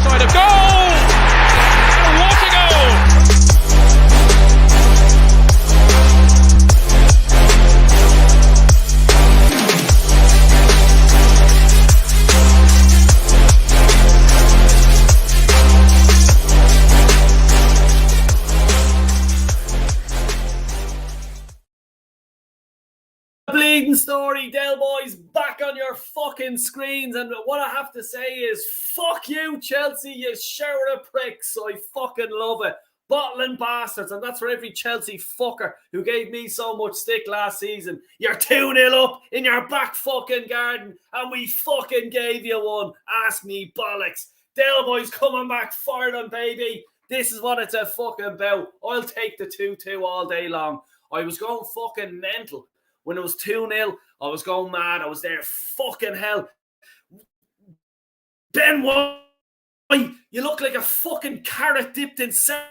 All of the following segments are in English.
Side of goal! And what a goal! Bleeding story, Del Boys, back on your fucking screens, and what I have to say is fuck you, Chelsea, you shower of pricks. I fucking love it. Bottling bastards, and that's for every Chelsea fucker who gave me so much stick last season. You're 2-0 up in your back fucking garden, and we fucking gave you one. Ask me bollocks. Del Boys coming back fired on, baby. This is what it's a fucking about. I'll take the 2-2 all day long. I was going fucking mental. When it was 2-0, I was going mad. I was there, fucking hell. Ben White, you look like a fucking carrot dipped in sour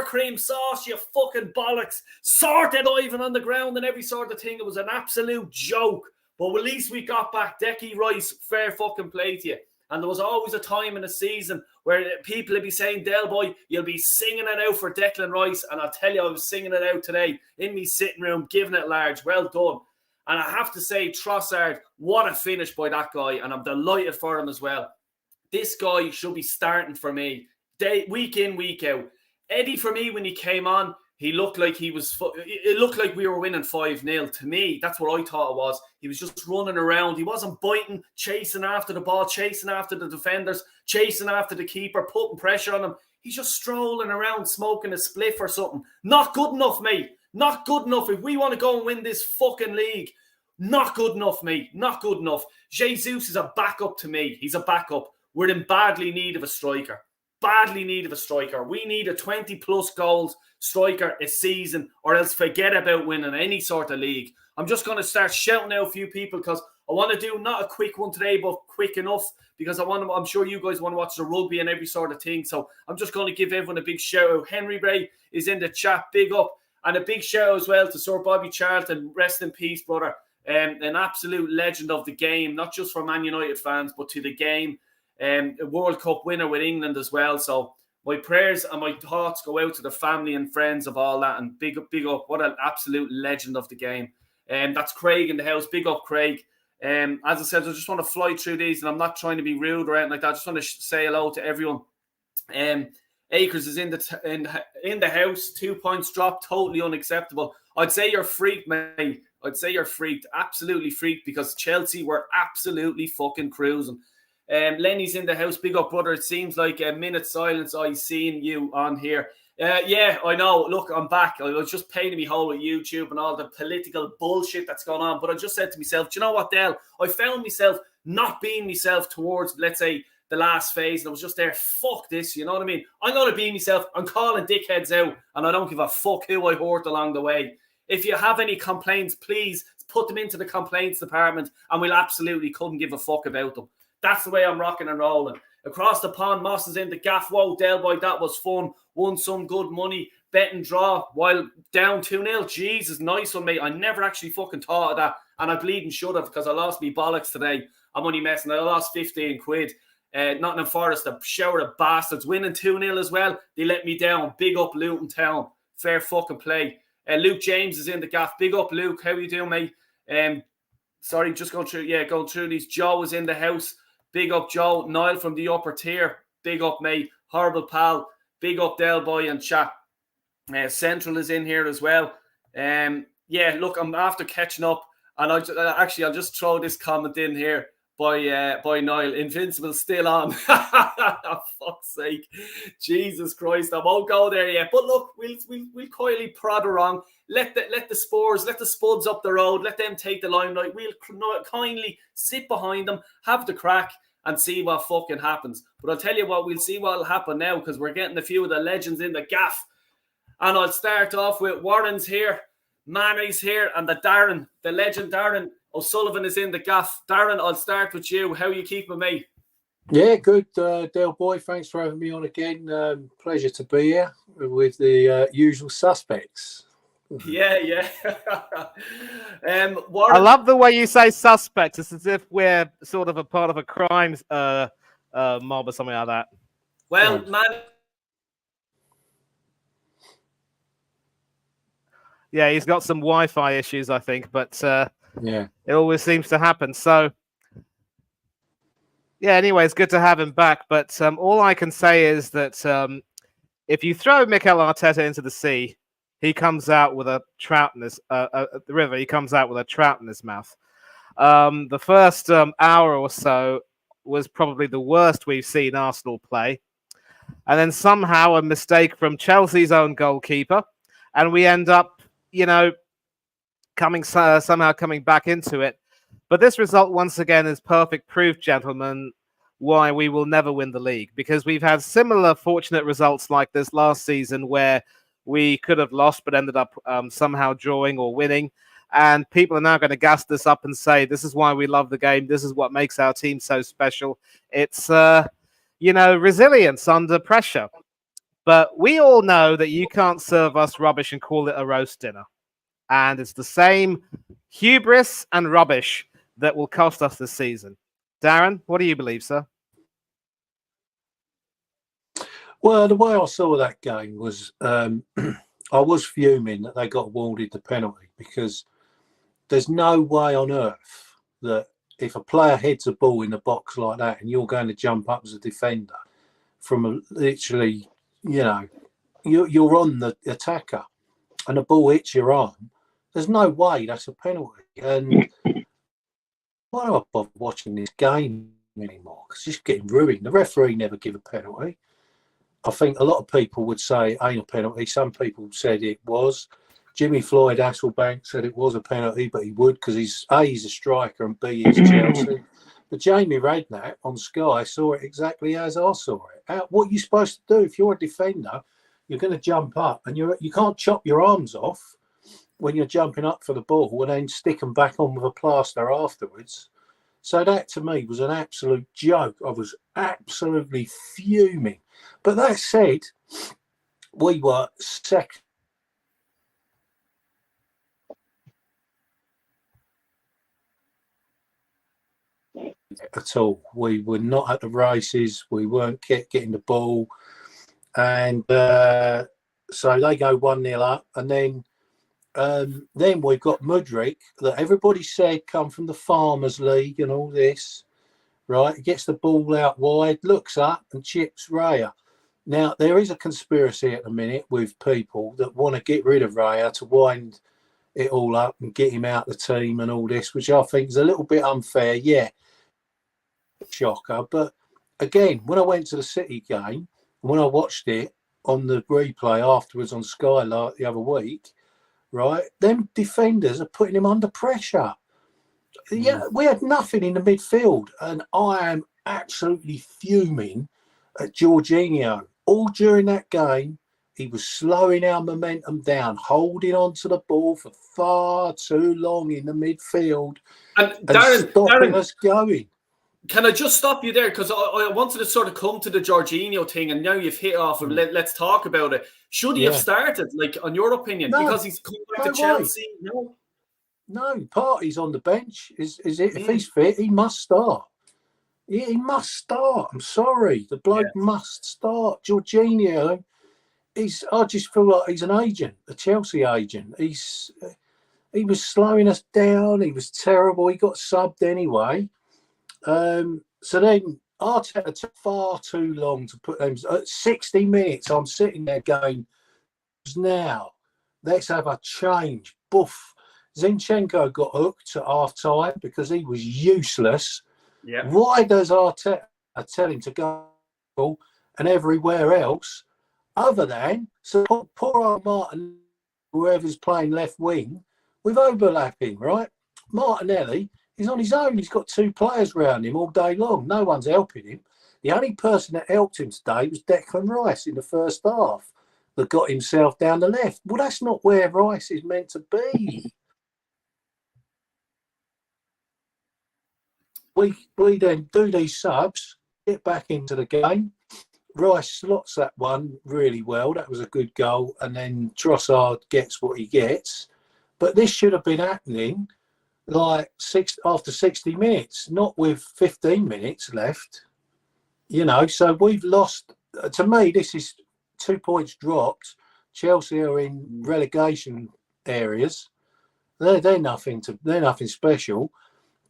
cream sauce, you fucking bollocks. Sorted Ivan on the ground and every sort of thing. It was an absolute joke. But at least we got back. Decky Rice, fair fucking play to you. And there was always a time in the season where people would be saying, Del Boy, you'll be singing it out for Declan Rice. And I'll tell you, I was singing it out today in me sitting room, giving it large. Well done. And I have to say, Trossard, what a finish by that guy. And I'm delighted for him as well. This guy should be starting for me week in, week out. Eddie, for me, when he came on, he looked like it looked like we were winning 5-0. To me, that's what I thought it was. He was just running around. He wasn't biting, chasing after the ball, chasing after the defenders, chasing after the keeper, putting pressure on him. He's just strolling around, smoking a spliff or something. Not good enough, mate. Not good enough. If we want to go and win this fucking league, not good enough, mate. Not good enough. Jesus is a backup to me. He's a backup. We're in badly need of a striker. Badly need of a striker. We need a 20-plus goals striker a season, or else forget about winning any sort of league. I'm just going to start shouting out a few people because I want to do not a quick one today, but quick enough because I'm sure you guys want to watch the rugby and every sort of thing. So I'm just going to give everyone a big shout out. Henry Bray is in the chat. Big up. And a big shout out as well to Sir Bobby Charlton. Rest in peace, brother. An absolute legend of the game, not just for Man United fans, but to the game. A World Cup winner with England as well. So my prayers and my thoughts go out to the family and friends of all that. And big up. What an absolute legend of the game. That's Craig in the house. Big up, Craig. As I said, I just want to fly through these, and I'm not trying to be rude or anything like that. I just want to say hello to everyone. Akers is in the house. 2 points dropped. Totally unacceptable. I'd say you're freaked, mate. I'd say you're freaked. Absolutely freaked, because Chelsea were absolutely fucking cruising. Lenny's in the house. Big up, brother. It seems like a minute's silence I seen you on here. Yeah, I know. Look, I'm back. I was just painting me hole with YouTube and all the political bullshit that's going on. But I just said to myself, do you know what, Del? I found myself not being myself towards, let's say, the last phase. And I was just there, fuck this, you know what I mean? I'm going to be myself. I'm calling dickheads out, and I don't give a fuck who I hurt along the way. If you have any complaints, please put them into the complaints department, and we'll absolutely couldn't give a fuck about them. That's the way I'm rocking and rolling. Across the pond, Moss is in the gaff. Whoa, Del Boy, that was fun. Won some good money. Bet and draw while down 2-0. Jesus, nice one, mate. I never actually fucking thought of that. And I bleeding should have, because I lost me bollocks today. I'm only messing. I lost 15 quid. Nottingham Forest, a shower of bastards. Winning 2-0 as well. They let me down. Big up Luton Town. Fair fucking play. Luke James is in the gaff. Big up, Luke. How you doing, mate? Sorry, just going through. Yeah, going through these. Joe is in the house. Big up, Joe. Niall from the upper tier. Big up, mate. Horrible pal. Big up, Del Boy and chat. Central is in here as well. Yeah, look, I'm after catching up. And I'll just throw this comment in here by Niall. Invincible still on. For fuck's sake. Jesus Christ. I won't go there yet. But look, we'll quietly prod around. Let the Spurs, let the Spuds up the road. Let them take the limelight. We'll kindly sit behind them, have the crack, and see what fucking happens. But I'll tell you what, we'll see what will happen now, because we're getting a few of the legends in the gaff. And I'll start off with Warren's here, Manny's here, and the legend Darren O'Sullivan is in the gaff. Darren, I'll start with you. How are you keeping, mate? Yeah, good, Del Boy. Thanks for having me on again. Pleasure to be here with the usual suspects. Yeah. I love the way you say suspects. It's as if we're sort of a part of a crime mob or something like that. Well, man. Yeah, he's got some Wi-Fi issues, I think, but yeah, it always seems to happen. So, yeah, anyway, it's good to have him back. But all I can say is that if you throw Mikel Arteta into the sea, he comes out with a trout in his the river. He comes out with a trout in his mouth. The first hour or so was probably the worst we've seen Arsenal play, and then somehow a mistake from Chelsea's own goalkeeper, and we end up, somehow coming back into it. But this result once again is perfect proof, gentlemen, why we will never win the league, because we've had similar fortunate results like this last season where we could have lost but ended up somehow drawing or winning. And people are now going to gas this up and say, this is why we love the game. This is what makes our team so special. It's, resilience under pressure. But we all know that you can't serve us rubbish and call it a roast dinner. And it's the same hubris and rubbish that will cost us this season. Darren, what do you believe, sir? Well, the way I saw that game was I was fuming that they got awarded the penalty, because there's no way on earth that if a player heads a ball in the box like that and you're going to jump up as a defender from literally, you're on the attacker and the ball hits your arm, there's no way that's a penalty. And why do I bother watching this game anymore? Because it's just getting ruined. The referee never give a penalty. I think a lot of people would say ain't a penalty. Some people said it was. Jimmy Floyd Hasselbank said it was a penalty, but he would, because he's a striker and B, he's Chelsea. But Jamie Redknapp on Sky saw it exactly as I saw it. What are you supposed to do if you're a defender? You're going to jump up, and you can't chop your arms off when you're jumping up for the ball and then stick them back on with a plaster afterwards. So that to me was an absolute joke. I was absolutely fuming. But that said, we were second at all. We were not at the races. We weren't getting the ball. And so they go 1-0 up. And then we've got Mudryk, that everybody said come from the Farmers League and all this, right? He gets the ball out wide, looks up and chips Raya. Now, there is a conspiracy at the minute with people that want to get rid of Raya to wind it all up and get him out the team and all this, which I think is a little bit unfair. Yeah, shocker. But again, when I went to the City game, when I watched it on the replay afterwards on Sky like the other week, right, them defenders are putting him under pressure. Yeah, we had nothing in the midfield, and I am absolutely fuming at Jorginho. All during that game, he was slowing our momentum down, holding on to the ball for far too long in the midfield and stopping us going. Can I just stop you there? Because I wanted to sort of come to the Jorginho thing, and now you've hit off, and let's talk about it. Should he have started, on your opinion? No, because he's coming back to Chelsea? No. No, Partey's on the bench. Is it? If he's fit, he must start. He must start. I'm sorry. The bloke must start. Jorginho, I just feel like he's an agent, a Chelsea agent. He was slowing us down. He was terrible. He got subbed anyway. So then Arteta took far too long to put them. At 60 minutes, I'm sitting there going, now, let's have a change. Boof. Zinchenko got hooked at half time because he was useless. Yeah. Why does Arteta tell him to go and everywhere else, other than support poor old Martin, whoever's playing left wing, with overlapping, right? Martinelli, he's on his own. He's got two players around him all day long. No one's helping him. The only person that helped him today was Declan Rice in the first half, that got himself down the left. Well, that's not where Rice is meant to be. We then do these subs, get back into the game. Rice slots that one really well. That was a good goal. And then Trossard gets what he gets. But this should have been happening like after 60 minutes, not with 15 minutes left. You know, so we've lost. To me, this is 2 points dropped. Chelsea are in relegation areas. They're nothing special.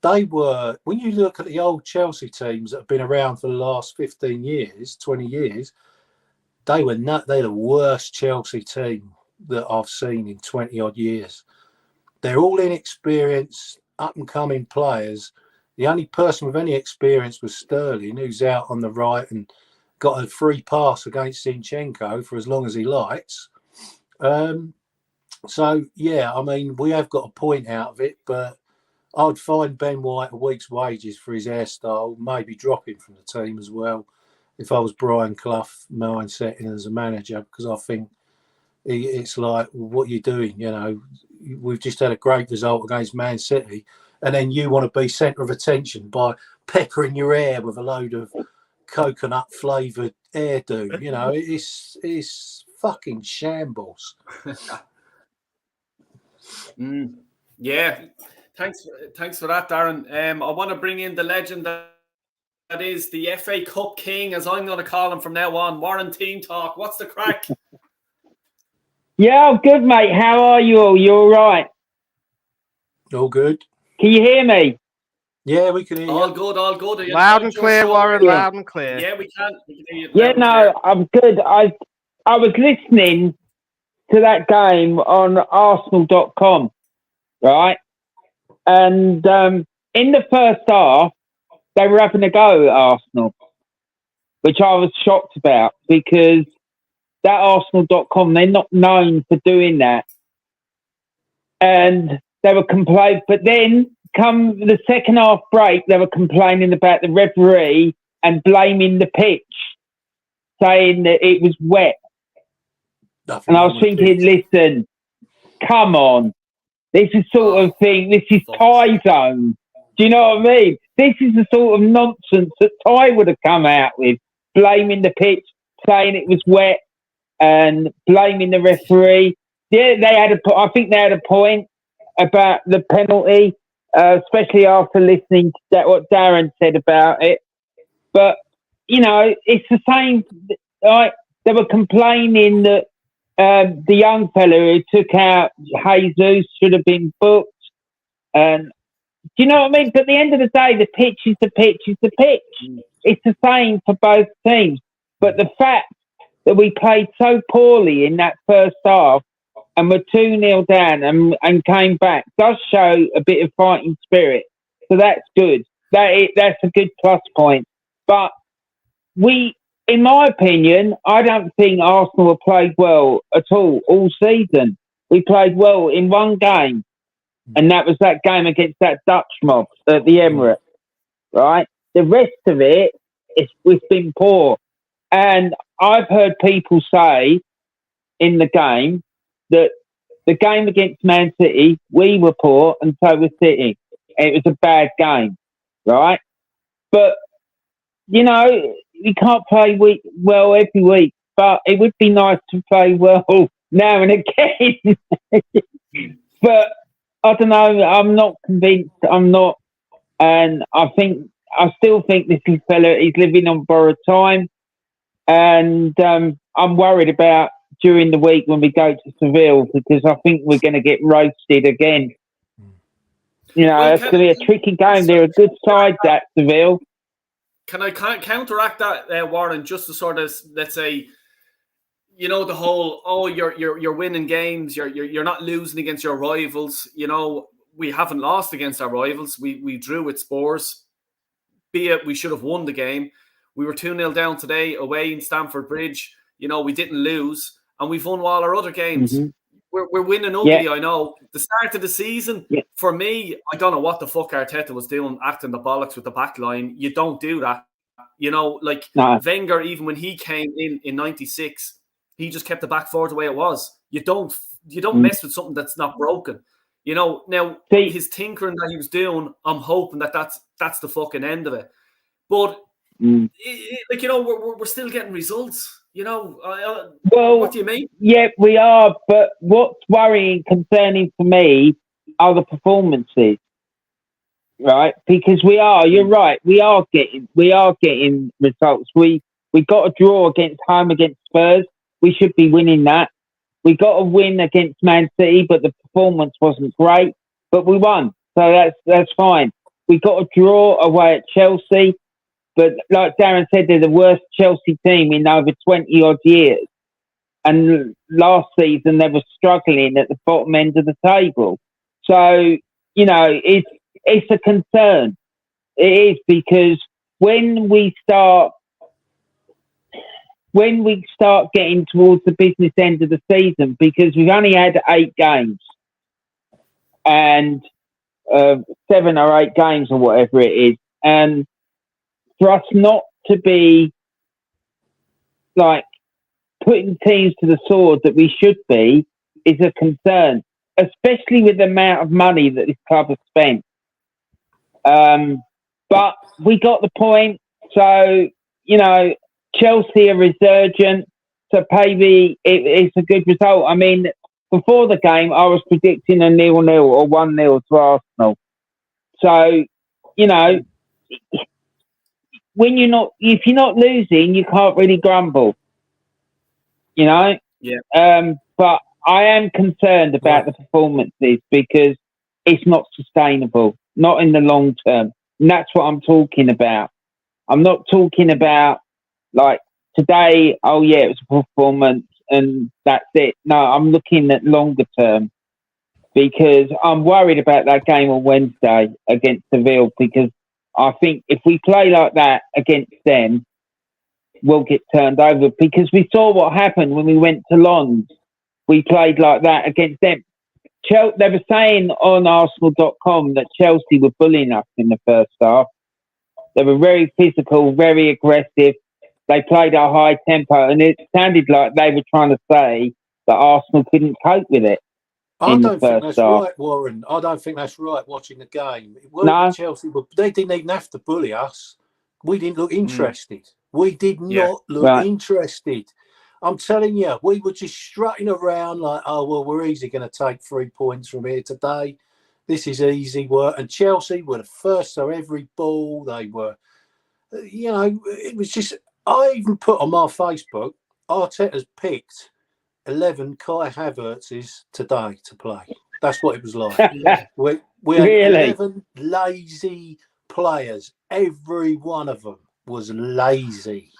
They were, when you look at the old Chelsea teams that have been around for the last 15 years, 20 years, they're the worst Chelsea team that I've seen in 20 odd years. They're all inexperienced, up and coming players. The only person with any experience was Sterling, who's out on the right and got a free pass against Zinchenko for as long as he likes. So, yeah, I mean, we have got a point out of it, but I'd find Ben White a week's wages for his hairstyle, maybe drop him from the team as well, if I was Brian Clough mindset as a manager, because I think it's like, what are you doing? You know, we've just had a great result against Man City, and then you want to be centre of attention by peppering your hair with a load of coconut flavoured hairdo. You know, it's fucking shambles. Yeah. Thanks for that, Darren. I want to bring in the legend that is the FA Cup King, as I'm going to call him from now on. Warren Team Talk. What's the crack? Yeah, good, mate. How are you all? You all right? All good. Can you hear me? Yeah, we can hear you. All good. Loud and clear, Warren. Yeah. Loud and clear. Yeah, we can hear you. Yeah, no, I'm good. I was listening to that game on Arsenal.com, right? And in the first half, they were having a go at Arsenal, which I was shocked about because that Arsenal.com, they're not known for doing that. And they were complaining, but then come the second half break, they were complaining about the referee and blaming the pitch, saying that it was wet. Nothing And I was thinking, listen, come on. This is sort of thing, this is Ty zone. Do you know what I mean? This is the sort of nonsense that Ty would have come out with, blaming the pitch, saying it was wet and blaming the referee. Yeah, I think they had a point about the penalty, especially after listening to what Darren said about it. But, you know, it's the same. Like, they were complaining that the young fella who took out Jesus should have been booked. And do you know what I mean? But at the end of the day, the pitch is the pitch is the pitch. It's the same for both teams. But the fact that we played so poorly in that first half and were 2-0 down and came back does show a bit of fighting spirit. So that's good. That's a good plus point. But in my opinion, I don't think Arsenal have played well at all season. We played well in one game, and that was that game against that Dutch mob at the Emirates, right? The rest of we've been poor. And I've heard people say in the game that the game against Man City, we were poor and so was City. It was a bad game, right? But, you know, you can't play well every week, but it would be nice to play well now and again. But I don't know. I'm not convinced. I'm not. And I still think this fella is living on borrowed time. And I'm worried about during the week when we go to Seville, because I think we're going to get roasted again. You know, it's going to be a tricky game. They're a good side, that Seville. Can I counteract that, Warren, just to sort of, let's say, you know, the whole, you're winning games, you're not losing against your rivals. You know, we haven't lost against our rivals. We drew with Spurs, be it we should have won the game. We were 2-0 down today away in Stamford Bridge. You know, we didn't lose, and we've won all our other games. Mm-hmm. We're winning ugly, yeah. I know. The start of the season, for me, I don't know what the fuck Arteta was doing, acting the bollocks with the back line. You don't do that. You know, like Wenger, even when he came in 96, he just kept the back four the way it was. You don't mess with something that's not broken. You know, now his tinkering that he was doing, I'm hoping that's the fucking end of it. But Like, you know, we're still getting results. You know, Well, what do you mean? Yeah, we are. But what's worrying, concerning for me, are the performances, right? Because you're right, we are getting results. We got a draw home against Spurs. We should be winning that. We got a win against Man City, but the performance wasn't great. But we won, so that's fine. We got a draw away at Chelsea, but like Darren said, they're the worst Chelsea team in over 20 odd years. And last season they were struggling at the bottom end of the table. So, you know, it's a concern. It is, because when we start getting towards the business end of the season, because we've only had 8 games and 7 or 8 games or whatever it is, and for us not to be like putting teams to the sword that we should be is a concern, especially with the amount of money that this club has spent. But we got the point. So, you know, Chelsea are resurgent. So maybe it's a good result. I mean, before the game, I was predicting a 0-0 or 1-0 to Arsenal. So, you know, if you're not losing, you can't really grumble. You know? Yeah. But I am concerned about the performances, because it's not sustainable, not in the long term. And that's what I'm talking about. I'm not talking about, like, today, oh yeah, it was a performance and that's it. No, I'm looking at longer term, because I'm worried about that game on Wednesday against Seville, because I think if we play like that against them, we'll get turned over, because we saw what happened when we went to Lons. We played like that against them. They were saying on Arsenal.com that Chelsea were bullying us in the first half. They were very physical, very aggressive. They played a high tempo, and it sounded like they were trying to say that Arsenal couldn't cope with it. I don't think that's right, Warren. I don't think that's right, watching the game. No. Chelsea, they didn't even have to bully us. We didn't look interested. We did not look interested. I'm telling you, we were just strutting around like, oh, well, we're easily going to take 3 points from here today. This is easy work. And Chelsea were the first to every ball. They were, you know, it was just, I even put on my Facebook, Arteta's picked 11 Kai Havertz's today to play. That's what it was like. We had 11 lazy players. Every one of them was lazy.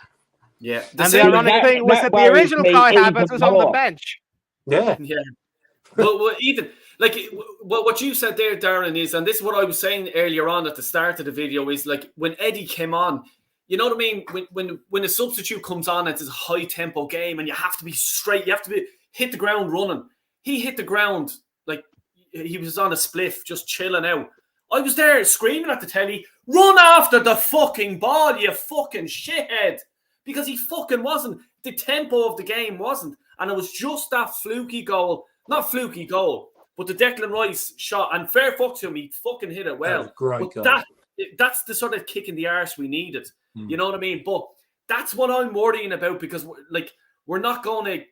Yeah. And the ironic thing was that the original Kai Havertz was on the bench. Yeah. Yeah. But even, like, what you said there, Darren, is, and this is what I was saying earlier on at the start of the video, is like when Eddie came on, you know what I mean? When a substitute comes on, it's a high tempo game and you have to be straight, you have to hit the ground running. He hit the ground like he was on a spliff, just chilling out. I was there screaming at the telly, run after the fucking ball, you fucking shithead. Because he fucking wasn't. The tempo of the game wasn't. And it was just that fluky goal. Not fluky goal, but the Declan Rice shot. And fair fuck to him, he fucking hit it well. That was great goal. That's the sort of kick in the arse we needed. You know what I mean? But that's what I'm worrying about, because we're not going to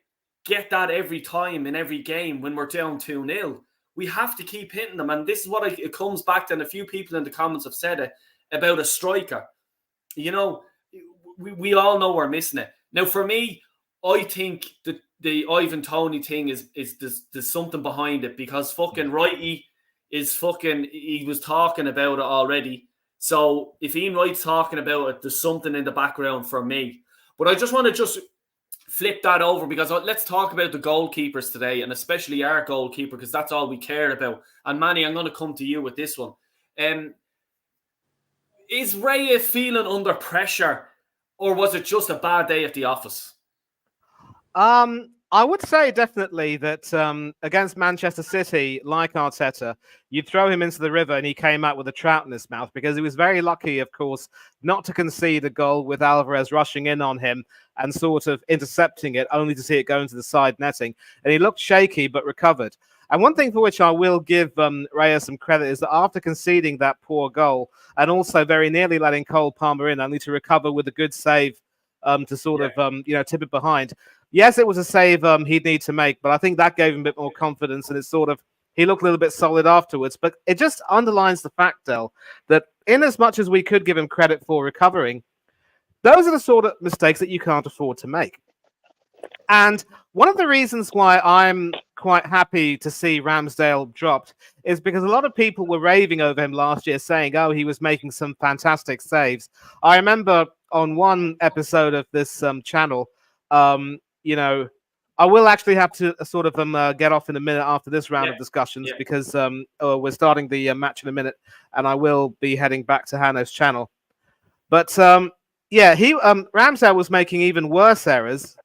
get that every time in every game when we're down 2-0. We have to keep hitting them. And this is what it comes back to, and a few people in the comments have said it, about a striker. You know, we all know we're missing it. Now, for me, I think the Ivan Toney thing is there's something behind it, because fucking Righty is fucking, he was talking about it already. So if Ian Wright's talking about it, there's something in the background for me. But I just want to flip that over, because let's talk about the goalkeepers today, and especially our goalkeeper, because that's all we care about. And Manny, I'm going to come to you with this one. Is Raya feeling under pressure, or was it just a bad day at the office? I would say definitely that against Manchester City, like Arteta, you'd throw him into the river and he came out with a trout in his mouth, because he was very lucky, of course, not to concede a goal with Alvarez rushing in on him and sort of intercepting it, only to see it go into the side netting. And he looked shaky, but recovered. And one thing for which I will give Raya some credit is that after conceding that poor goal, and also very nearly letting Cole Palmer in, only to recover with a good save to sort of tip it behind. Yes, it was a save he'd need to make, but I think that gave him a bit more confidence, and it's sort of he looked a little bit solid afterwards. But it just underlines the fact, Del, that in as much as we could give him credit for recovering, those are the sort of mistakes that you can't afford to make. And one of the reasons why I'm quite happy to see Ramsdale dropped is because a lot of people were raving over him last year, saying, oh, he was making some fantastic saves. I remember on one episode of this channel, I will actually have to sort of get off in a minute after this round of discussions because we're starting the match in a minute, and I will be heading back to Hanno's channel. But Ramsdale was making even worse errors.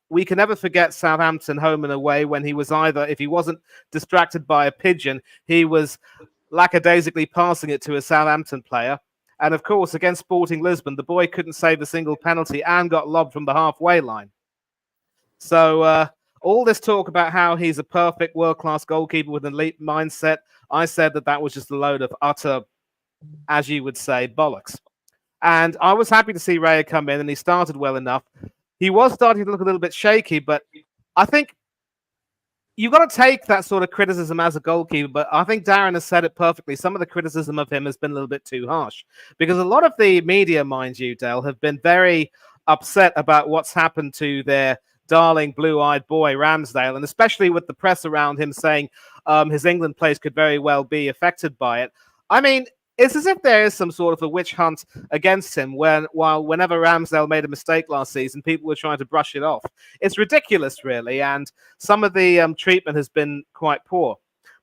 We can never forget Southampton home and away when he was either, if he wasn't distracted by a pigeon, he was lackadaisically passing it to a Southampton player. And of course, against Sporting Lisbon, the boy couldn't save a single penalty and got lobbed from the halfway line. So all this talk about how he's a perfect world-class goalkeeper with an elite mindset, I said that was just a load of utter, as you would say, bollocks. And I was happy to see Raya come in, and he started well enough. He was starting to look a little bit shaky, but I think you've got to take that sort of criticism as a goalkeeper. But I think Darren has said it perfectly. Some of the criticism of him has been a little bit too harsh because a lot of the media, mind you, Del, have been very upset about what's happened to their darling blue-eyed boy Ramsdale, and especially with the press around him saying his England place could very well be affected by it. I mean, it's as if there is some sort of a witch hunt against him whenever Ramsdale made a mistake last season, people were trying to brush it off. It's ridiculous, really, and some of the treatment has been quite poor.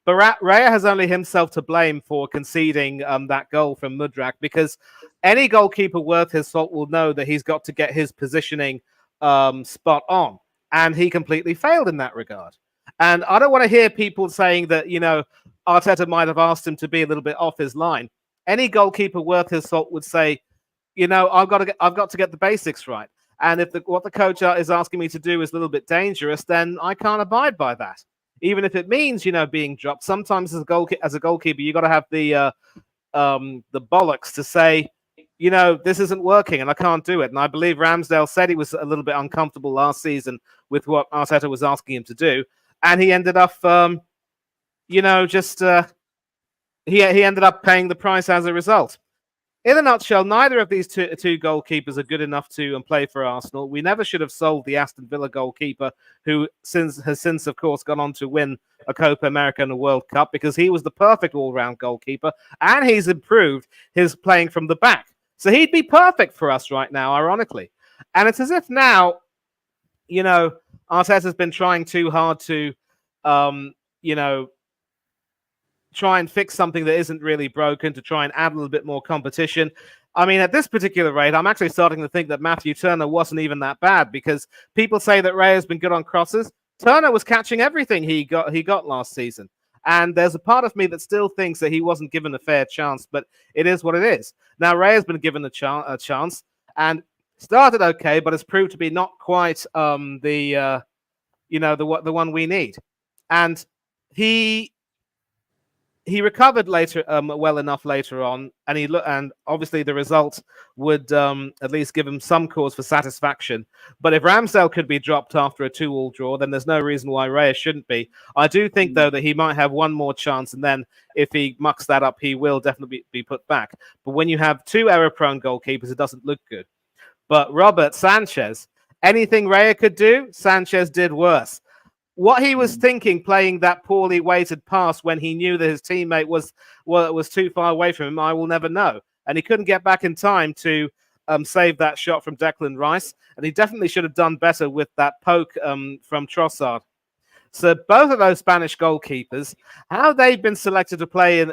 But Raya has only himself to blame for conceding that goal from Mudrak, because any goalkeeper worth his salt will know that he's got to get his positioning spot on, and he completely failed in that regard. And I don't want to hear people saying that, Arteta might have asked him to be a little bit off his line. Any goalkeeper worth his salt would say, I've got to get the basics right. And if what the coach is asking me to do is a little bit dangerous, then I can't abide by that. Even if it means, being dropped. Sometimes as a goalkeeper, you got to have the bollocks to say, this isn't working and I can't do it. And I believe Ramsdale said he was a little bit uncomfortable last season with what Arteta was asking him to do, and he ended up, he ended up paying the price as a result. In a nutshell, neither of these two goalkeepers are good enough to play for Arsenal. We never should have sold the Aston Villa goalkeeper, who has since, of course, gone on to win a Copa America and a World Cup, because he was the perfect all-round goalkeeper, and he's improved his playing from the back. So he'd be perfect for us right now, ironically. And it's as if now, Arteta's been trying too hard to, try and fix something that isn't really broken, to try and add a little bit more competition. I mean, at this particular rate, I'm actually starting to think that Matthew Turner wasn't even that bad, because people say that Ray has been good on crosses. Turner was catching everything he got last season. And there's a part of me that still thinks that he wasn't given a fair chance, but it is what it is. Now, Ray has been given a chance and started okay, but has proved to be not quite the one we need. And he recovered later, well enough later on, and obviously the result would at least give him some cause for satisfaction. But if Ramsdale could be dropped after a 2-2 draw, then there's no reason why Raya shouldn't be. I do think, though, that he might have one more chance, and then if he mucks that up, he will definitely be put back. But when you have two error-prone goalkeepers, it doesn't look good. But Robert Sanchez, anything Raya could do, Sanchez did worse. What he was thinking playing that poorly weighted pass when he knew that his teammate was too far away from him, I will never know. And he couldn't get back in time to save that shot from Declan Rice. And he definitely should have done better with that poke from Trossard. So both of those Spanish goalkeepers, how they've been selected to play in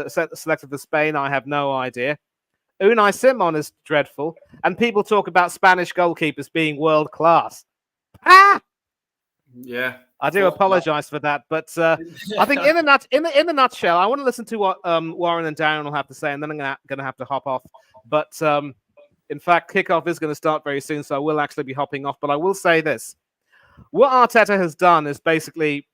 selected for Spain, I have no idea. Unai Simon is dreadful. And people talk about Spanish goalkeepers being world class. Ah! Yeah, I do apologize for that, but I think in the nutshell, I want to listen to what Warren and Darren will have to say, and then I'm going to have to hop off. But In fact, kickoff is going to start very soon, so I will actually be hopping off. But I will say this. What Arteta has done is basically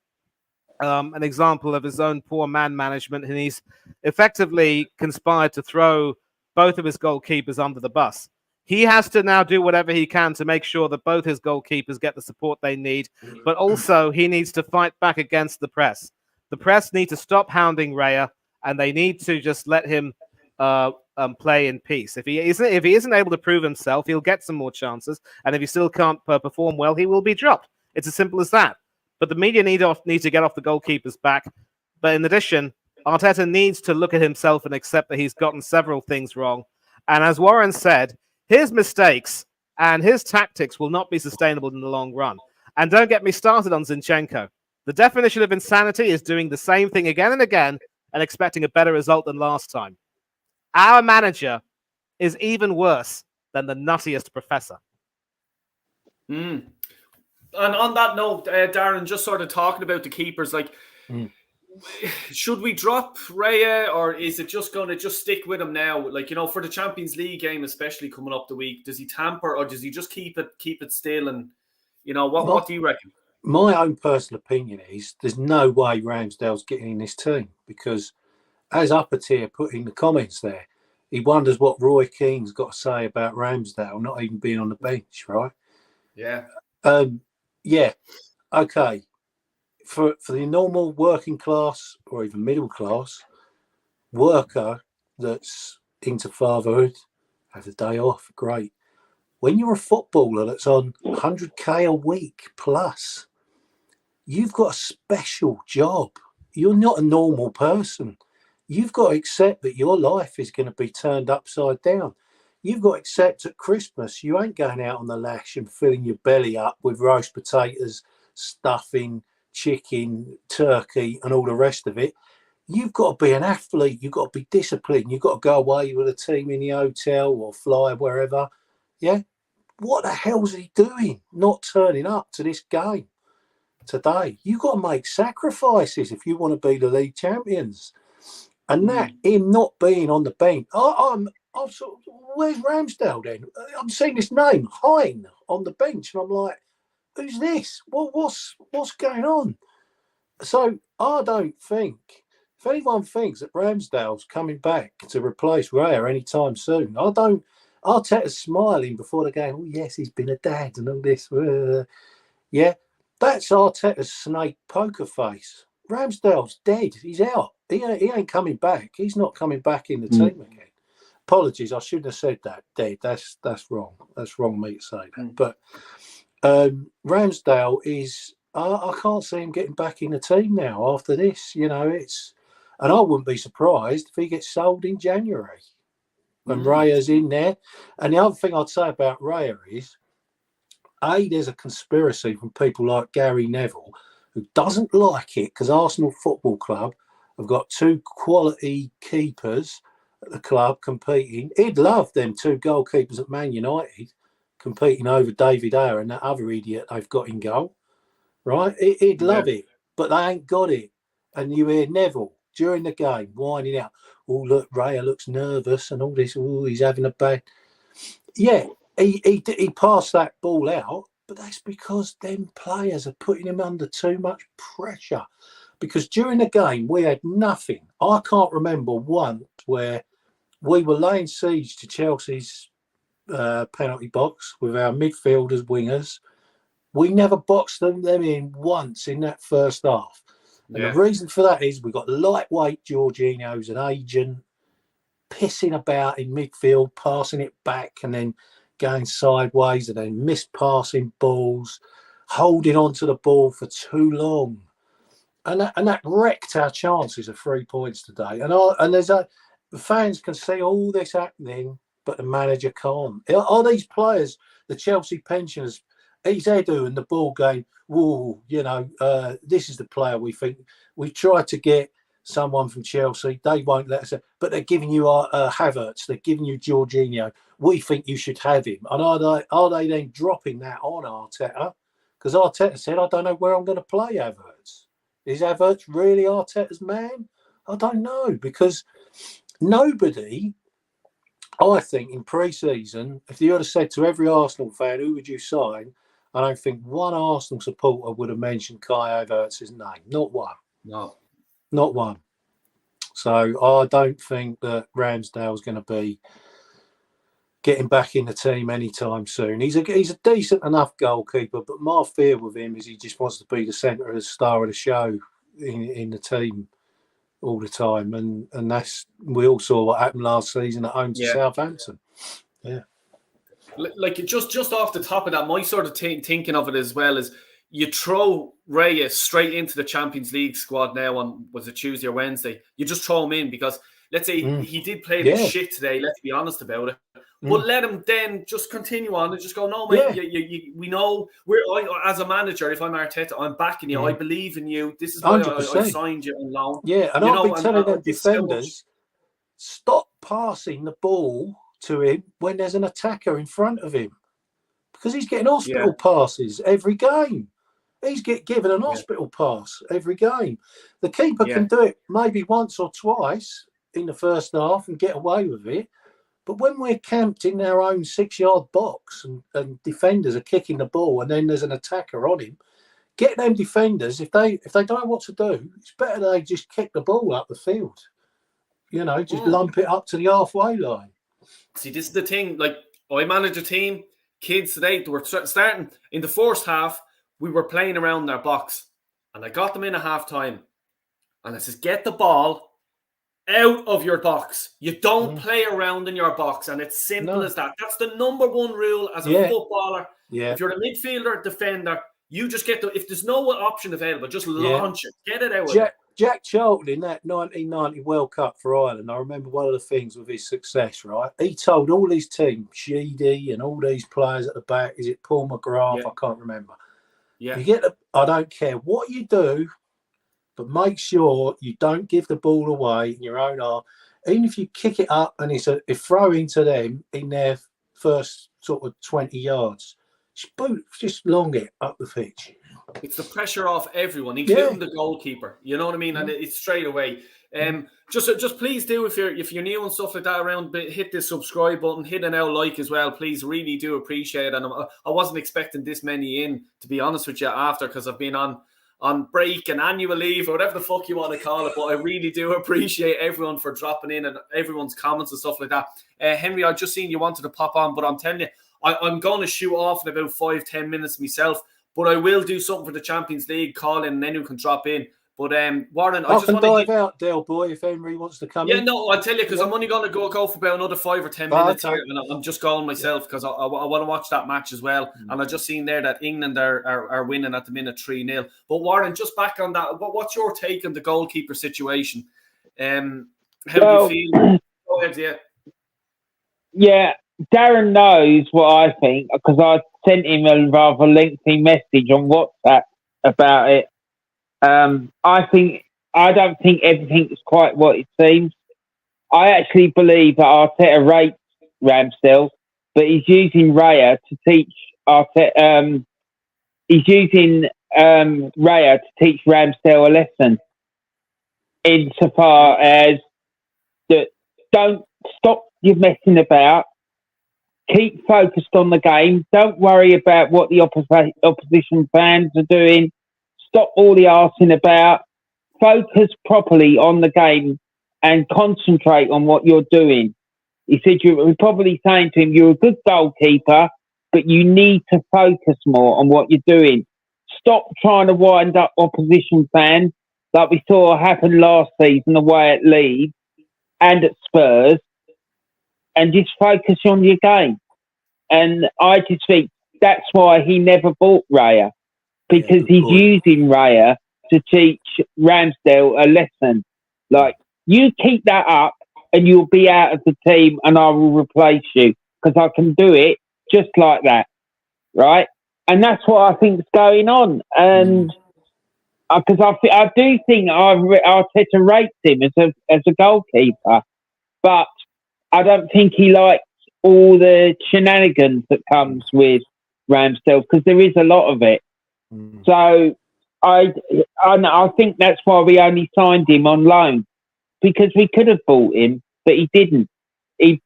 an example of his own poor man management, and he's effectively conspired to throw both of his goalkeepers under the bus. He has to now do whatever he can to make sure that both his goalkeepers get the support they need, but also he needs to fight back against the press. The press need to stop hounding Raya, and they need to just let him play in peace. If he isn't able to prove himself, he'll get some more chances, and if he still can't perform well, he will be dropped. It's as simple as that. But the media need to get off the goalkeepers' back. But in addition, Arteta needs to look at himself and accept that he's gotten several things wrong. And as Warren said, his mistakes and his tactics will not be sustainable in the long run. And don't get me started on Zinchenko. The definition of insanity is doing the same thing again and again and expecting a better result than last time. Our manager is even worse than the nuttiest professor. And on that note, Darren, just sort of talking about the keepers, like, should we drop Raya, or is it just going to just stick with him now? Like, you know, for the Champions League game, especially coming up the week, does he tamper, or does he just keep it still? And, you know, what do you reckon? My own personal opinion is there's no way Ramsdale's getting in this team, because as Uppertier put in the comments there, he wonders what Roy Keane's got to say about Ramsdale not even being on the bench, right? Yeah. Yeah. Okay. For the normal working class or even middle class worker that's into fatherhood, have a day off, great. When you're a footballer that's on 100k a week plus, you've got a special job. You're not a normal person. You've got to accept that your life is going to be turned upside down. You've got to accept at Christmas you ain't going out on the lash and filling your belly up with roast potatoes, stuffing, chicken, turkey, and all the rest of it. You've got to be an athlete. You've got to be disciplined. You've got to go away with a team in the hotel or fly wherever. Yeah. What the hell's he doing? Not turning up to this game today. You've got to make sacrifices if you want to be the league champions. And that him not being on the bench, I'm sort of, where's Ramsdale then? I'm seeing this name, Hein, on the bench, and I'm like, who's this? What's going on? So I don't think, if anyone thinks that Ramsdale's coming back to replace Raya anytime soon, Arteta's smiling before the game. Oh yes, he's been a dad and all this. Yeah, that's Arteta's snake poker face. Ramsdale's dead. He's out. He ain't coming back. He's not coming back in the team again. Apologies, I shouldn't have said that. Dead. That's wrong. That's wrong of me to say that. But Ramsdale is. I can't see him getting back in the team now after this. You know, and I wouldn't be surprised if he gets sold in January when Raya's in there. And the other thing I'd say about Raya is, there's a conspiracy from people like Gary Neville, who doesn't like it because Arsenal Football Club have got two quality keepers at the club competing. He'd love them two goalkeepers at Man United competing over David Ayer and that other idiot they've got in goal, right? He'd love it, but they ain't got it. And you hear Neville during the game whining out, oh, look, Raya looks nervous and all this. Oh, he's having a bad... Yeah, he passed that ball out, but that's because them players are putting him under too much pressure. Because during the game, we had nothing. I can't remember once where we were laying siege to Chelsea's penalty box with our midfielders, wingers. We never boxed them in once in that first half. And the reason for that is we've got lightweight Jorginho, who's an agent, pissing about in midfield, passing it back and then going sideways and then mispassing balls, holding on to the ball for too long. And that wrecked our chances of 3 points today. And there's the fans can see all this happening, but the manager can't. Are these players, the Chelsea pensioners, he's Edu and the ball going, whoa, you know, this is the player we think. We tried to get someone from Chelsea. They won't let us. But they're giving you Havertz. They're giving you Jorginho. We think you should have him. And are they then dropping that on Arteta? Because Arteta said, I don't know where I'm going to play Havertz. Is Havertz really Arteta's man? I don't know, because nobody I think in pre-season, if you had said to every Arsenal fan, who would you sign? I don't think one Arsenal supporter would have mentioned Kai Havertz's name. Not one. No. Not one. So I don't think that Ramsdale's going to be getting back in the team anytime soon. He's a decent enough goalkeeper, but my fear with him is he just wants to be the centre of the star of the show in the team all the time, and that's, we all saw what happened last season at home to Southampton. Yeah, like just off the top of that, my sort of thinking of it as well is you throw Raya straight into the Champions League squad now on, was it Tuesday or Wednesday? You just throw him in because let's say he did play the shit today. Let's be honest about it. But let him then just continue on and just go, no, mate, we know, as a manager, if I'm Arteta, I'm backing you. I believe in you. This is why I signed you on loan. Yeah, and I'll be telling them defenders, stop passing the ball to him when there's an attacker in front of him, because he's getting hospital passes every game. He's given an hospital pass every game. The keeper can do it maybe once or twice in the first half and get away with it. But when we're camped in our own 6-yard box and defenders are kicking the ball and then there's an attacker on him, get them defenders, if they don't know what to do, it's better they just kick the ball up the field. You know, just lump it up to the halfway line. See, this is the thing. Like, I manage a team, kids today, they were starting in the first half, we were playing around their box. And I got them in at half time. And I says, get the ball out of your box. You don't play around in your box, and it's simple as that. That's the number one rule as a footballer. If you're a midfielder, defender, you just get if there's no option available, just launch it, get it out. Jack Charlton in that 1990 World Cup for Ireland, I remember one of the things with his success, right? He told all his team, Sheedy and all these players at the back, is it Paul McGrath? I can't remember. You get I don't care what you do, but make sure you don't give the ball away in your own half. Even if you kick it up and it's a throw into them in their first sort of 20 yards, just long it up the pitch. It's the pressure off everyone, including the goalkeeper. You know what I mean? And it's straight away. Just please do, if you're new and stuff like that around, hit the subscribe button, hit an like as well. Please, really do appreciate it. And I wasn't expecting this many in, to be honest with you, after, because I've been on break and annual leave or whatever the fuck you want to call it, but I really do appreciate everyone for dropping in and everyone's comments and stuff like that. Henry, I just seen you wanted to pop on, but I'm telling you, I'm going to shoot off in about 5-10 minutes myself, but I will do something for the Champions League, call in and anyone can drop in. But Warren, I just want to dive out, Del Boy, if Henry wants to come in. Yeah, no, I'll tell you, because I'm only going to go for about another 5 or 10 minutes here, and I'm just going myself because I want to watch that match as well. And I just seen there that England are winning at the minute 3-0. But Warren, just back on that, what's your take on the goalkeeper situation? How do you feel? Go ahead, Yeah, Darren knows what I think, because I sent him a rather lengthy message on WhatsApp about it. I don't think everything is quite what it seems. I actually believe that Arteta rates Ramsdale, but he's using Raya to teach Arteta. He's using Raya to teach Ramsdale a lesson, insofar as that don't stop your messing about. Keep focused on the game. Don't worry about what the opposition fans are doing. Stop all the arsing about. Focus properly on the game and concentrate on what you're doing. He said, you're probably saying to him, you're a good goalkeeper, but you need to focus more on what you're doing. Stop trying to wind up opposition fans like we saw happen last season away at Leeds and at Spurs, and just focus on your game. And I just think that's why he never bought Raya, because he's using Raya to teach Ramsdale a lesson. Like, you keep that up and you'll be out of the team and I will replace you, because I can do it just like that, right? And that's what I think is going on. And because I do think Arteta rates him as a goalkeeper, but I don't think he likes all the shenanigans that comes with Ramsdale, because there is a lot of it. So I think that's why we only signed him on loan, because we could have bought him, but he didn't. He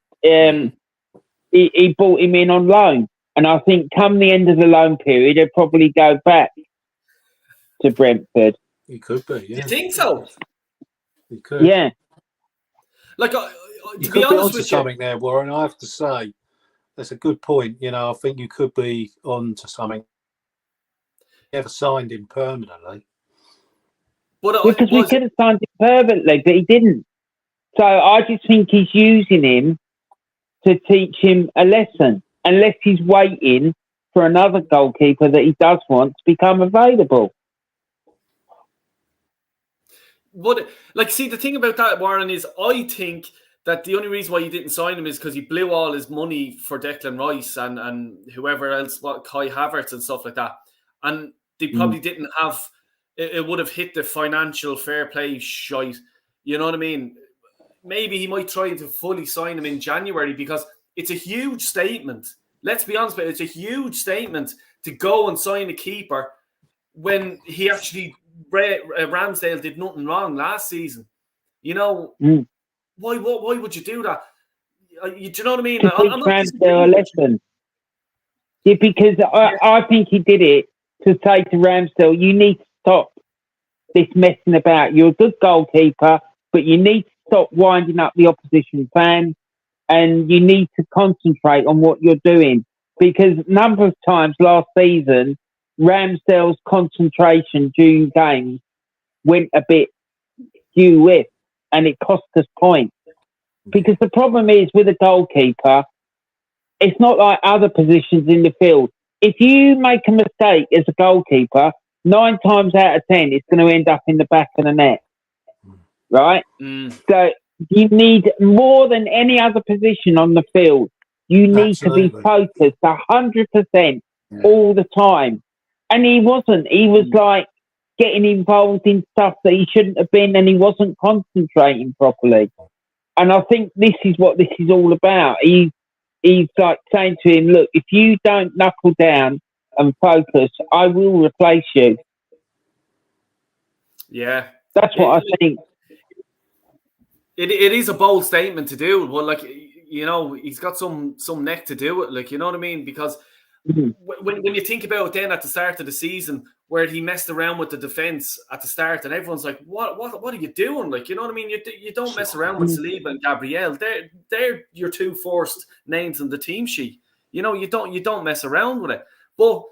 he brought him in on loan. And I think come the end of the loan period, he'll probably go back to Brentford. He could be, yeah. You think so? He could. Yeah. Like, You to could be be honest onto with you, something there, Warren. I have to say, that's a good point. You know, I think you could be on to something. Never signed him permanently. but Because we could have signed him permanently, but he didn't. So I just think he's using him to teach him a lesson, unless he's waiting for another goalkeeper that he does want to become available. But, like, see, the thing about that, Warren, is I think that the only reason why you didn't sign him is because he blew all his money for Declan Rice and whoever else, Kai Havertz and stuff like that. And they probably didn't have, it would have hit the financial fair play shite. You know what I mean? Maybe he might try to fully sign him in January, because it's a huge statement. Let's be honest about it. It's a huge statement to go and sign a keeper when he actually, Ramsdale did nothing wrong last season. You know, why would you do that? Do you know what I mean? To teach Ramsdale a lesson. Yeah, because I think he did it to say to Ramsdale, you need to stop this messing about. You're a good goalkeeper, but you need to stop winding up the opposition fans, and you need to concentrate on what you're doing. Because a number of times last season, Ramsdale's concentration during games went a bit skew with, and it cost us points. Because the problem is with a goalkeeper, it's not like other positions in the field. If you make a mistake as a goalkeeper, 9 times out of 10, it's going to end up in the back of the net. Right? So you need, more than any other position on the field, you need to be focused 100% all the time. And he wasn't. He was like getting involved in stuff that he shouldn't have been, and he wasn't concentrating properly. And I think this is what this is all about. He's like saying to him, look, if you don't knuckle down and focus, I will replace you. Yeah. That's what I think. It is a bold statement to do. Well, like, you know, he's got some neck to do it. Like, you know what I mean? Because when you think about it then at the start of the season, where he messed around with the defence at the start, and everyone's like, what are you doing? Like, you know what I mean? You don't mess around with Saliba and Gabriel. They're your 2 first names on the team sheet. You know, you don't mess around with it. But,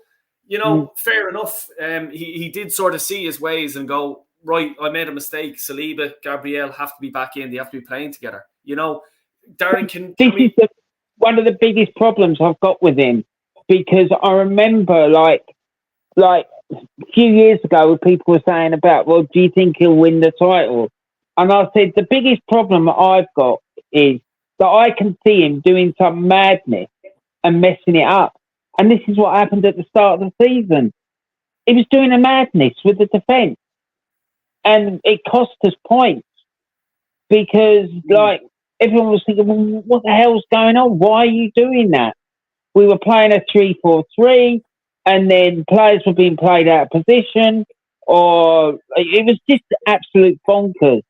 you know, fair enough. He did sort of see his ways and go, right, I made a mistake. Saliba, Gabriel have to be back in. They have to be playing together. You know, Darren, This is one of the biggest problems I've got with him, because I remember like a few years ago, people were saying about, well, do you think he'll win the title? And I said, the biggest problem I've got is that I can see him doing some madness and messing it up. And this is what happened at the start of the season. He was doing a madness with the defence. And it cost us points, because like everyone was thinking, well, what the hell's going on? Why are you doing that? We were playing a 3-4-3, and then players were being played out of position, or it was just absolute bonkers.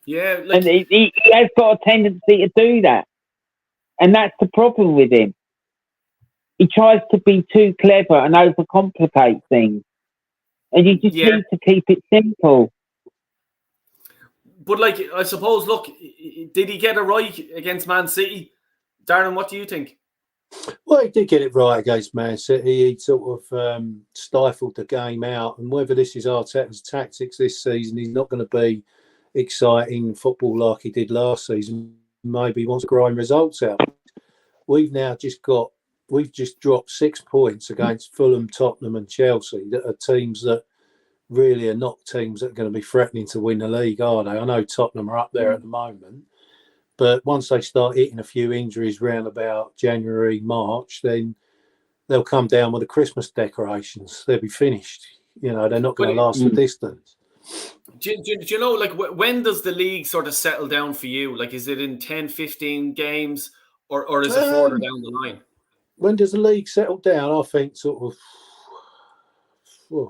Yeah, and he has got a tendency to do that, and that's the problem with him. He tries to be too clever and overcomplicate things. And you just need to keep it simple. But, like, I suppose, look, did he get it right against Man City? Darren, what do you think? Well, he did get it right against Man City. He sort of stifled the game out. And whether this is Arteta's tactics this season, he's not going to be exciting football like he did last season. Maybe he wants to grind results out. We've just dropped 6 points against Fulham, Tottenham and Chelsea, that are teams that really are not teams that are going to be threatening to win the league, are they? I know Tottenham are up there at the moment, but once they start hitting a few injuries round about January, March, then they'll come down with the Christmas decorations. They'll be finished. You know, they're not going to last the distance. Do you know, like, when does the league sort of settle down for you? Like, is it in 10, 15 games, or is it further down the line? When does the league settle down? I think sort of,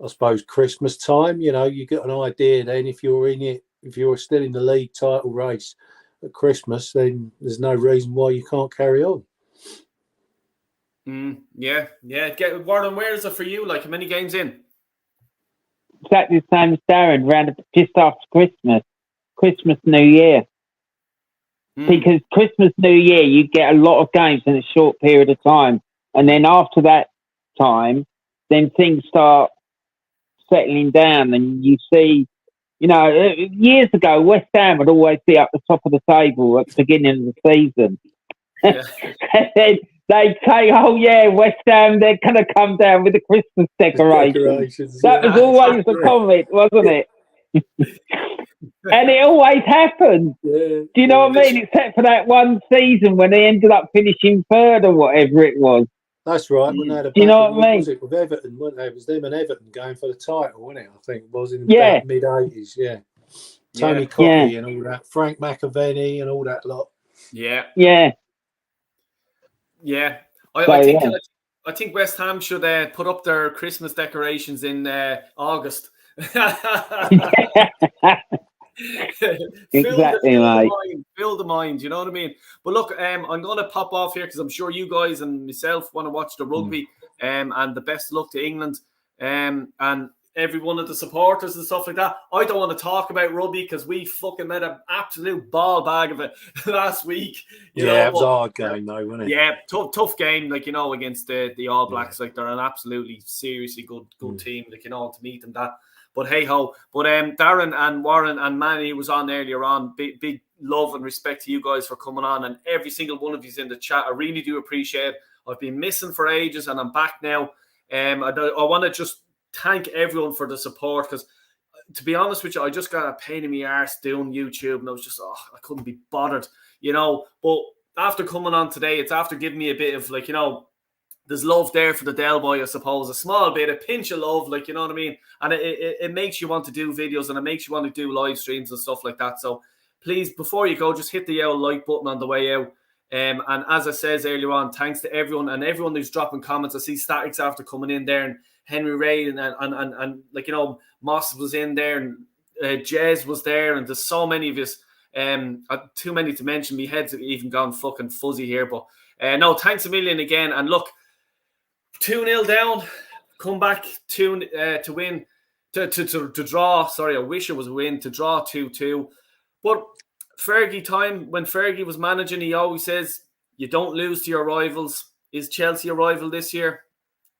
I suppose Christmas time. You know, you get an idea then if you're in it if you're still in the league title race at Christmas, then there's no reason why you can't carry on. Yeah. Warren, where is it for you? Like, how many games in? Exactly the same as Darren, just after Christmas, New Year. Because Christmas, New Year, you get a lot of games in a short period of time. And then after that time, then things start settling down and you see, years ago, West Ham would always be up the top of the table at the beginning of the season. Yeah. And then they'd say, oh, yeah, West Ham, they're going to come down with the Christmas decorations. That was always the comment, wasn't it? And it always happened. Do you know what I mean? Except for that one season when they ended up finishing third or whatever it was. That's right. When they had Do you know what I mean? Was it with Everton, weren't they? It was them and Everton going for the title, wasn't it? I think it was in the mid-80s, Tony Cottee and all that. Frank McAvenny and all that lot. Yeah. I think West Ham should put up their Christmas decorations in August. Exactly, mate. Fill the mind, you know what I mean? But look, I'm going to pop off here because I'm sure you guys and myself want to watch the rugby. And the best of luck to England and every one of the supporters and stuff like that. I don't want to talk about rugby because we fucking made an absolute ball bag of it last week. It was a hard game though, wasn't it? Yeah, tough game, like, against the All Blacks. Like, they're an absolutely seriously good team, like, to meet them that. But hey ho. But Darren and Warren and Manny was on earlier on. Big love and respect to you guys for coming on, and every single one of you's in the chat. I really do appreciate it. I've been missing for ages and I'm back now. I want to just thank everyone for the support because, to be honest with you, I just got a pain in my arse doing YouTube and I was just, I couldn't be bothered, But after coming on today, it's after giving me a bit of, like, there's love there for the Del Boy, I suppose. A small bit, a pinch of love, like, you know what I mean? And it makes you want to do videos and it makes you want to do live streams and stuff like that. So please, before you go, just hit the yellow like button on the way out. And as I says earlier on, thanks to everyone and everyone who's dropping comments. I see Statics after coming in there, and Henry Ray and like, Moss was in there, and Jez was there, and there's so many of us. Too many to mention. My head's even gone fucking fuzzy here. But no, thanks a million again. And look, 2-0 down, come back to win, to draw. Sorry, I wish it was a win, to draw 2-2. But Fergie time, when Fergie was managing, he always says, you don't lose to your rivals. Is Chelsea a rival this year?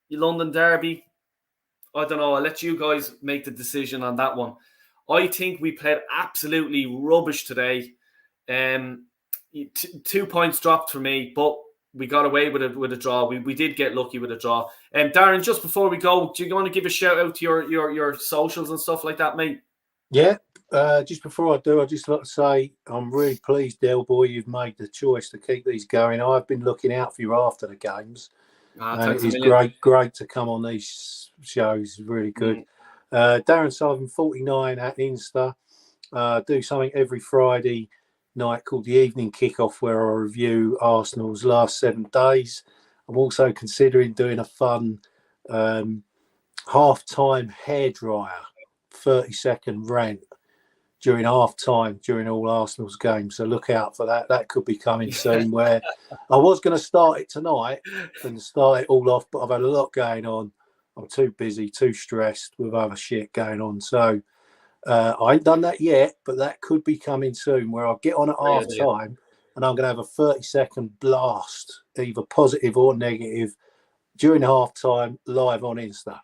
Your London derby? I don't know. I'll let you guys make the decision on that one. I think we played absolutely rubbish today. 2 points dropped for me, but we got away with a draw. We did get lucky with a draw. Darren, just before we go, do you want to give a shout out to your socials and stuff like that, mate? Yeah. Just before I do, I'd just like to say I'm really pleased, Del Boy, you've made the choice to keep these going. I've been looking out for you after the games. And it is great to come on these shows. Really good. Darren Sullivan 49 at Insta. Do something every Friday night called the Evening Kickoff, where I review Arsenal's last 7 days. I'm also considering doing a fun half-time hairdryer 30-second rant during half-time during all Arsenal's games. So look out for that. That could be coming soon, where I was going to start it tonight and start it all off, but I've had a lot going on. I'm too busy, too stressed with other shit going on. So I ain't done that yet, but that could be coming soon, where I'll get on at half-time and I'm going to have a 30-second blast, either positive or negative, during half-time live on Insta.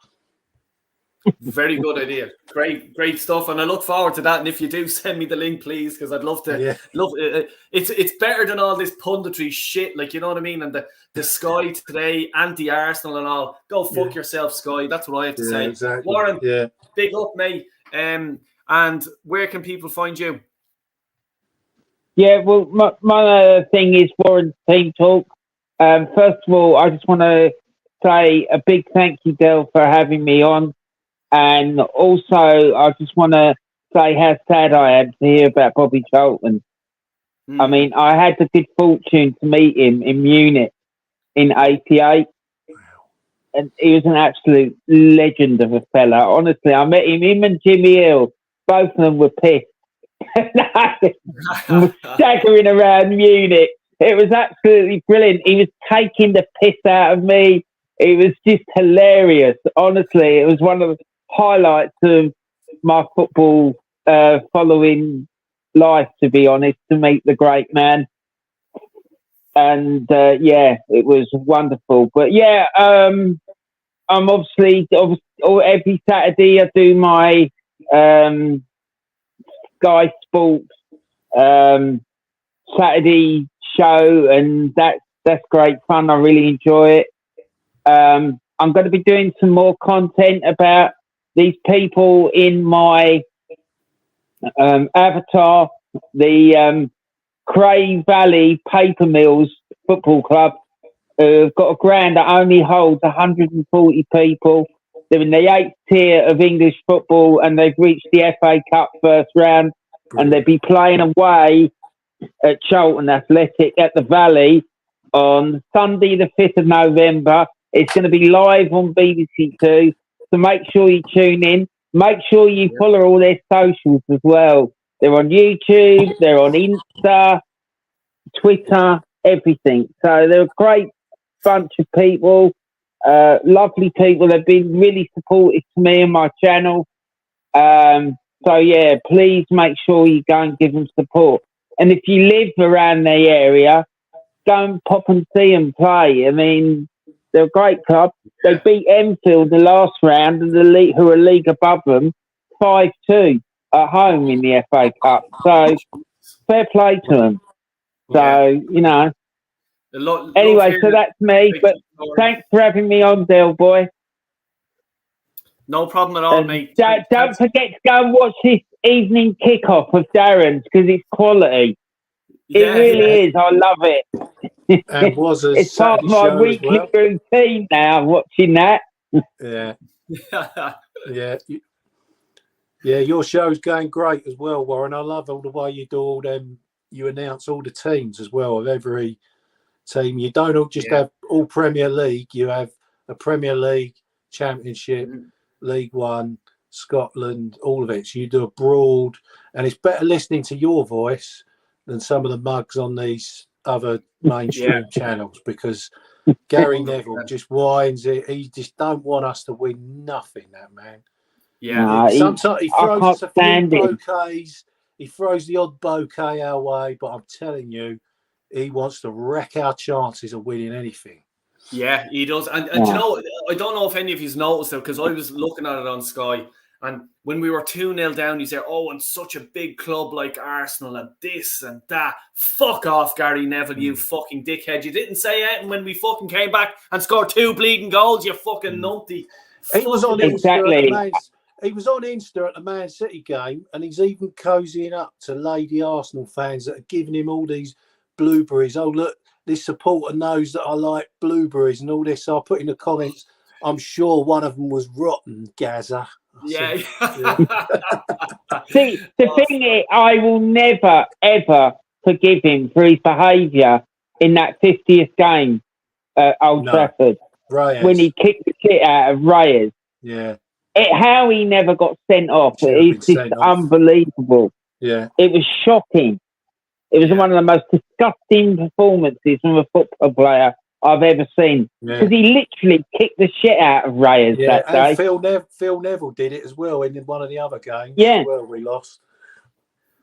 Very good idea. Great stuff, and I look forward to that. And if you do, send me the link, please, because I'd love to. Love it. It's better than all this punditry shit, like, you know what I mean. And the Sky today, anti-Arsenal and all. Go fuck yourself, Sky. That's what I have to say. Exactly. Warren, big up, mate. And where can people find you? Yeah, well, my thing is Warren's Team Talk. First of all, I just want to say a big thank you, Del, for having me on. And also, I just want to say how sad I am to hear about Bobby Charlton. I mean, I had the good fortune to meet him in Munich in '88. And he was an absolute legend of a fella. Honestly, I met him and Jimmy Hill. Both of them were pissed Staggering around Munich. It was absolutely brilliant. He was taking the piss out of me. It was just hilarious. Honestly, it was one of the highlights of my football following life, to be honest, to meet the great man. And yeah, it was wonderful. But yeah, I'm obviously every Saturday I do my Sky Sports Saturday show, and that's great fun. I really enjoy it. I'm going to be doing some more content about these people in my avatar, the Cray Valley Paper Mills Football Club. Have got a ground that only holds 140 people. They're in the 8th tier of English football, and they've reached the FA Cup first round. And they'll be playing away at Charlton Athletic at the Valley on Sunday, the 5th of November. It's going to be live on BBC Two, so make sure you tune in. Make sure you follow all their socials as well. They're on YouTube, they're on Insta, Twitter, everything. So they're a great bunch of people, lovely people. They've been really supportive to me and my channel. So yeah, please make sure you go and give them support. And if you live around the area, go and pop and see them play. I mean, they're a great club. They beat Enfield the last round, and the league, who are a league above them, 5-2 at home in the FA Cup. So fair play to them. So, you know. Anyway, so that's me. But thanks for having me on, Del Boy. No problem at all, mate. Don't forget to go and watch this evening kickoff of Darren's, because it's quality. It really is. I love it. And was a it's part of my weekly routine now, watching that. Yeah. Yeah, your show's going great as well, Warren. I love all the way you do all them. You announce all the teams as well of every team. You don't all just have all Premier League. You have a Premier League, Championship, League One, Scotland, all of it. So you do a broad, and it's better listening to your voice than some of the mugs on these other mainstream channels, because Gary Neville just whines it. He just don't want us to win nothing, that man. Yeah. Sometimes he throws us a few bouquets. He throws the odd bouquet our way, but I'm telling you, he wants to wreck our chances of winning anything. Yeah, he does. And you know, I don't know if any of you's noticed it, because I was looking at it on Sky, and when we were 2-0 down, you said, oh, and such a big club like Arsenal and this and that. Fuck off, Gary Neville, you fucking dickhead. You didn't say anything when we fucking came back and scored 2 bleeding goals, you fucking numpty. He was on Insta. He was on Insta at the Man City game, and he's even cozying up to lady Arsenal fans that are giving him all these blueberries. Oh, look, this supporter knows that I like blueberries and all this. So I put in the comments, I'm sure one of them was rotten, Gaza. Yeah. See, the thing is, I will never, ever forgive him for his behaviour in that 50th game at Old Trafford. Reyes. When he kicked the shit out of Reyes. Yeah. How he never got sent off is just unbelievable. Yeah. It was shocking. It was one of the most disgusting performances from a football player I've ever seen. Because he literally kicked the shit out of Reyes that day. And Phil Neville did it as well in one of the other games. Yeah. Well, we lost.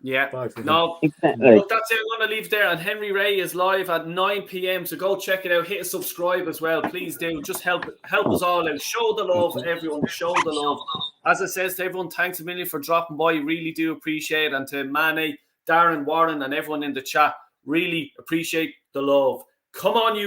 Yeah. No, exactly. Look, that's it. I'm going to leave there. And Henry Ray is live at 9 p.m. So go check it out. Hit a subscribe as well. Please do. Just help us all out. Show the love, everyone. Show the love. As I says to everyone, thanks a million for dropping by. Really do appreciate it. And to Manny, Darren, Warren, and everyone in the chat, really appreciate the love. Come on, you